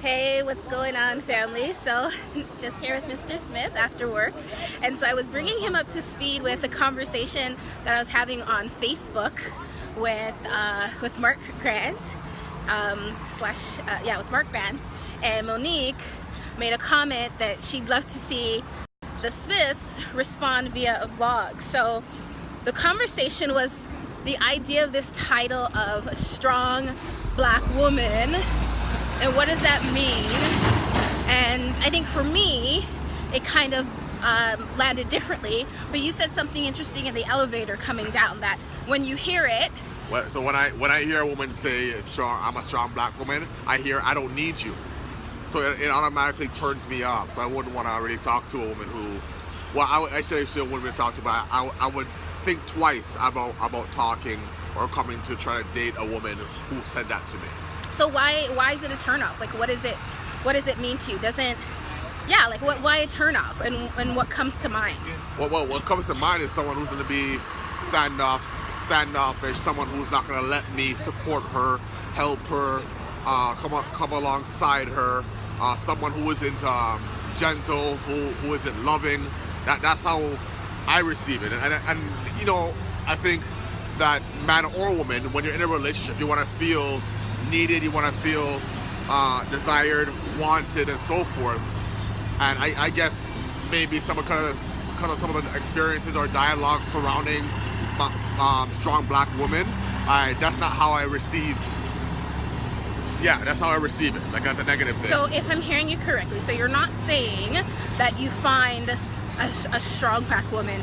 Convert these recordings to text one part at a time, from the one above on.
Hey, what's going on, family? So, just here with Mr. Smith after work. And so I was bringing him up to speed with a conversation that I was having on Facebook with Mark Grant, with Mark Grant. And Monique made a comment that she'd love to see the Smiths respond via a vlog. So the conversation was the idea of this title of a strong black woman. And what does that mean? And I think for me, it kind of landed differently. But you said something interesting in the elevator coming down, that when you hear it. So when I hear a woman say, I'm a strong black woman, I hear, I don't need you. So it automatically turns me off. So I wouldn't want to really talk to a woman who, I say I wouldn't really talk to, but I would think twice about talking or coming to try to date a woman who said that to me. So why is it a turnoff? Like, what does it mean to you? Why a turnoff? And what comes to mind? Well, what comes to mind is someone who's going to be standoffish, someone who's not going to let me support her, help her, come alongside her, someone who isn't gentle, who isn't loving. That's how I receive it. And you know, I think that man or woman, when you're in a relationship, you want to feel needed, you want to feel desired, wanted, and so forth. And I guess maybe because of some of the experiences or dialogue surrounding strong black women, that's not how I receive. Yeah, that's how I receive it. Like, that's a negative thing. So if I'm hearing you correctly, so you're not saying that you find a strong black woman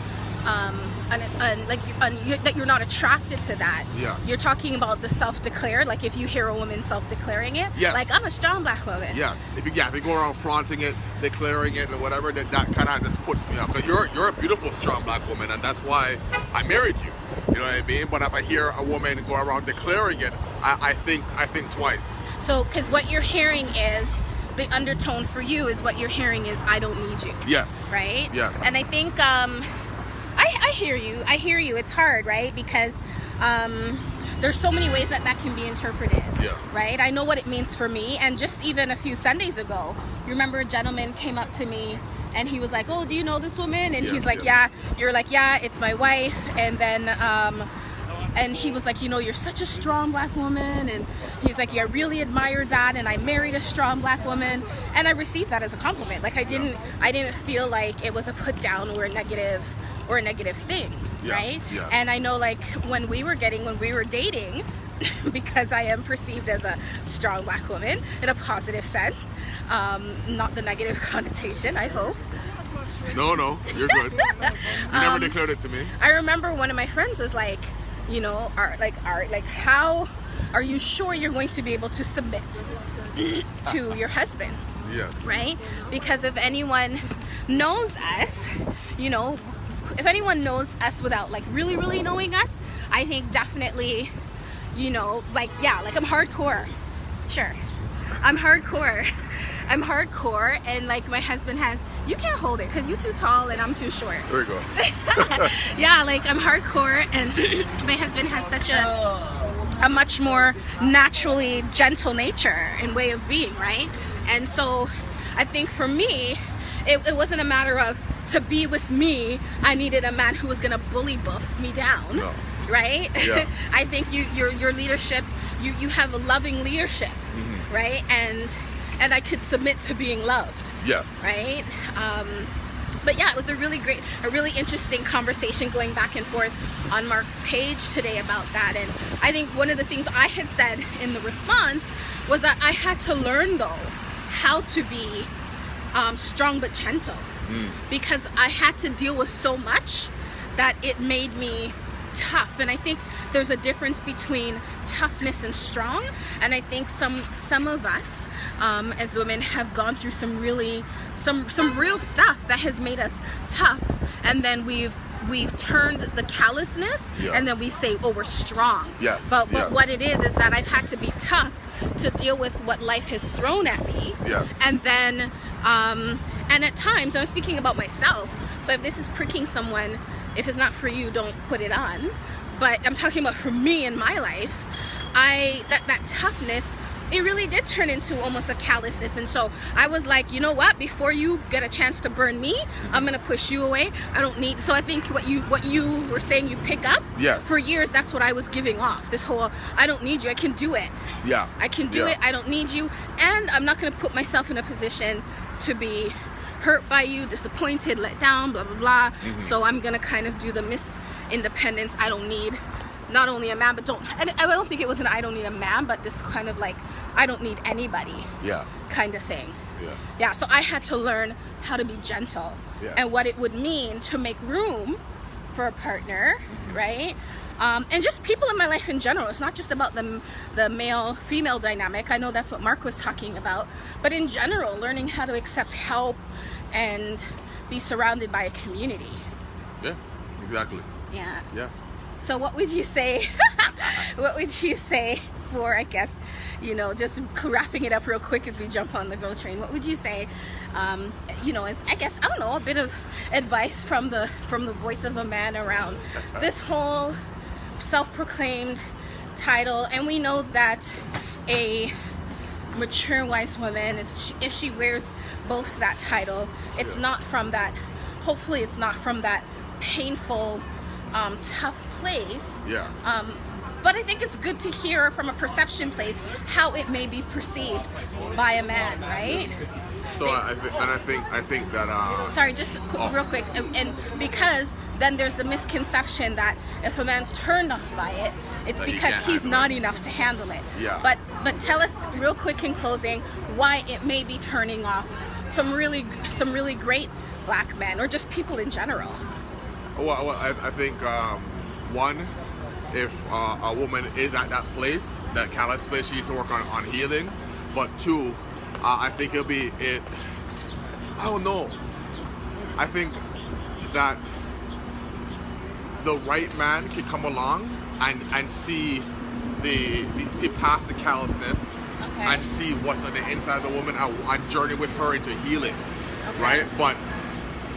that you're not attracted to that. Yeah. You're talking about the self-declared, like if you hear a woman self-declaring it. Yes. Like, I'm a strong black woman. Yes. If you go around flaunting it, declaring it, or whatever, that kind of just puts me up. Because you're a beautiful, strong black woman, and that's why I married you. You know what I mean? But if I hear a woman go around declaring it, I think twice. So, because what you're hearing is, the undertone for you is what you're hearing is, I don't need you. Yes. Right? Yes. And I think, I hear you. It's hard, right? Because there's so many ways that can be interpreted. Yeah. Right? I know what it means for me. And just even a few Sundays ago, you remember a gentleman came up to me and he was like, oh, do you know this woman? And he's like, yeah. You're like, yeah, it's my wife. And then, and he was like, you know, you're such a strong black woman. And he's like, yeah, I really admired that. And I married a strong black woman. And I received that as a compliment. Like, I didn't feel like it was a put down or a negative thing. Yeah, right? yeah. And I know, like, when we were dating, because I am perceived as a strong black woman in a positive sense, not the negative connotation, I hope. No, you're good. You never declared it to me. I remember one of my friends was like, you know, how are you sure you're going to be able to submit to your husband? Yes. Right? Because if anyone knows us, you know, if anyone knows us without like really, really knowing us, I think definitely, you know, like, yeah, like I'm hardcore. Sure. I'm hardcore. And like my husband you can't hold it because you're too tall and I'm too short. There you go. Yeah, like I'm hardcore and my husband has such a much more naturally gentle nature and way of being, right? And so I think for me, it wasn't a matter of, to be with me, I needed a man who was gonna bully buff me down. No. Right? Yeah. I think your leadership, you have a loving leadership, mm-hmm. right? And I could submit to being loved. Yes. Right? But yeah, it was a really interesting conversation going back and forth on Mark's page today about that. And I think one of the things I had said in the response was that I had to learn, though, how to be strong but gentle. Because I had to deal with so much that it made me tough. And I think there's a difference between toughness and strong. And I think some of us as women have gone through some real stuff that has made us tough. And then we've turned the callousness, and then we say, oh, we're strong. Yes. But what it is that I've had to be tough to deal with what life has thrown at me. Yes. And then and at times, I'm speaking about myself, so if this is pricking someone, if it's not for you, don't put it on. But I'm talking about for me in my life, that toughness it really did turn into almost a callousness. And so I was like, you know what, before you get a chance to burn me, I'm gonna push you away. I don't need. So I think what you were saying, you pick up. Yes. For years, that's what I was giving off, this whole, I don't need you, I can do it. Yeah. I can do it, I don't need you, and I'm not gonna put myself in a position to be hurt by you, disappointed, let down, blah blah blah. So I'm gonna kind of do the Miss Independence, I don't need not only a man, but and I don't think it was an I don't need a man, but this kind of like, I don't need anybody kind of thing. Yeah, so I had to learn how to be gentle and what it would mean to make room for a partner, right? And just people in my life in general. It's not just about the male-female dynamic. I know that's what Mark was talking about. But in general, learning how to accept help and be surrounded by a community. Yeah, exactly. Yeah. Yeah. So what would you say, what would you say for, I guess, you know, just wrapping it up real quick as we jump on the GO train, what would you say, you know, as, I guess, I don't know, a bit of advice from the voice of a man around this whole self-proclaimed title? And we know that a mature, wise woman, if she wears both that title, it's not from that, hopefully it's not from that painful, tough place. But I think it's good to hear from a perception place how it may be perceived by a man, right? So I think that sorry, just real quick, and because then there's the misconception that if a man's turned off by it, it's because he's not enough to handle it. But tell us real quick in closing why it may be turning off some really great black men, or just people in general. Well, I think one, if a woman is at that place, that callous place, she needs to work on healing. But two, I think I don't know. I think that the right man can come along and see see past the callousness and see what's on the inside of the woman and journey with her into healing, right? But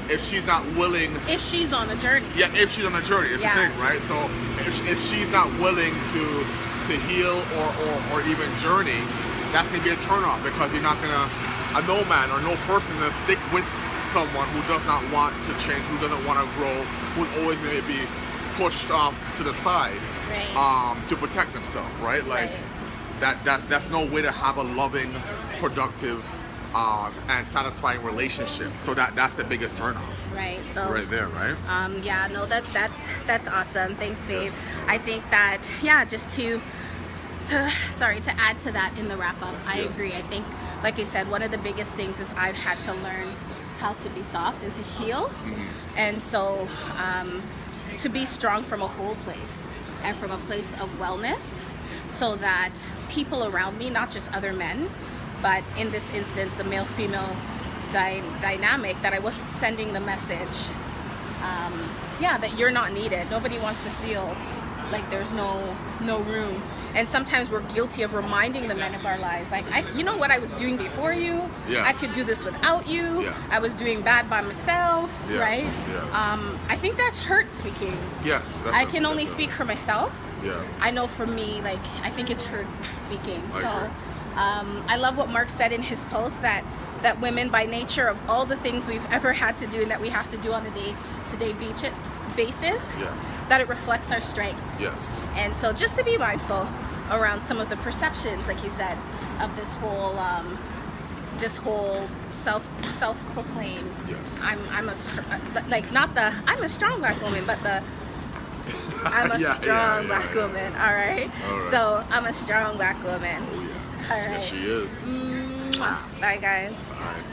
if she's not willing, if she's on a journey, if she's on a journey, it's the thing, right? So if she's not willing to heal or even journey, that's gonna be a turnoff, because you're not gonna, no man or no person gonna stick with someone who does not want to change, who doesn't want to grow, who's always gonna be pushed off to the side, to protect themselves, right? Like that's no way to have a loving, productive, and satisfying relationship. So that's the biggest turnoff. Right. So right there, right? Yeah. No. That's awesome. Thanks, babe. I think that just to add to that in the wrap up, I agree. I think, like I said, one of the biggest things is I've had to learn how to be soft and to heal, and so to be strong from a whole place and from a place of wellness, so that people around me, not just other men, but in this instance, the male-female dynamic, that I wasn't sending the message, that you're not needed. Nobody wants to feel like there's no room. And sometimes we're guilty of reminding the men of our lives, like, you know what I was doing before you? I could do this without you. I was doing bad by myself, right? I think that's hurt speaking. Yes. I can only speak for myself. I know for me, like, I think it's hurt speaking. I love what Mark said in his post, that women, by nature of all the things we've ever had to do and that we have to do on a day-to-day basis, that it reflects our strength. And so just to be mindful around some of the perceptions, like you said, of this whole self-proclaimed, I'm a strong black woman, but I'm a strong black woman. All right. So I'm a strong black woman. All right. Yes, she is. Bye, guys. All right.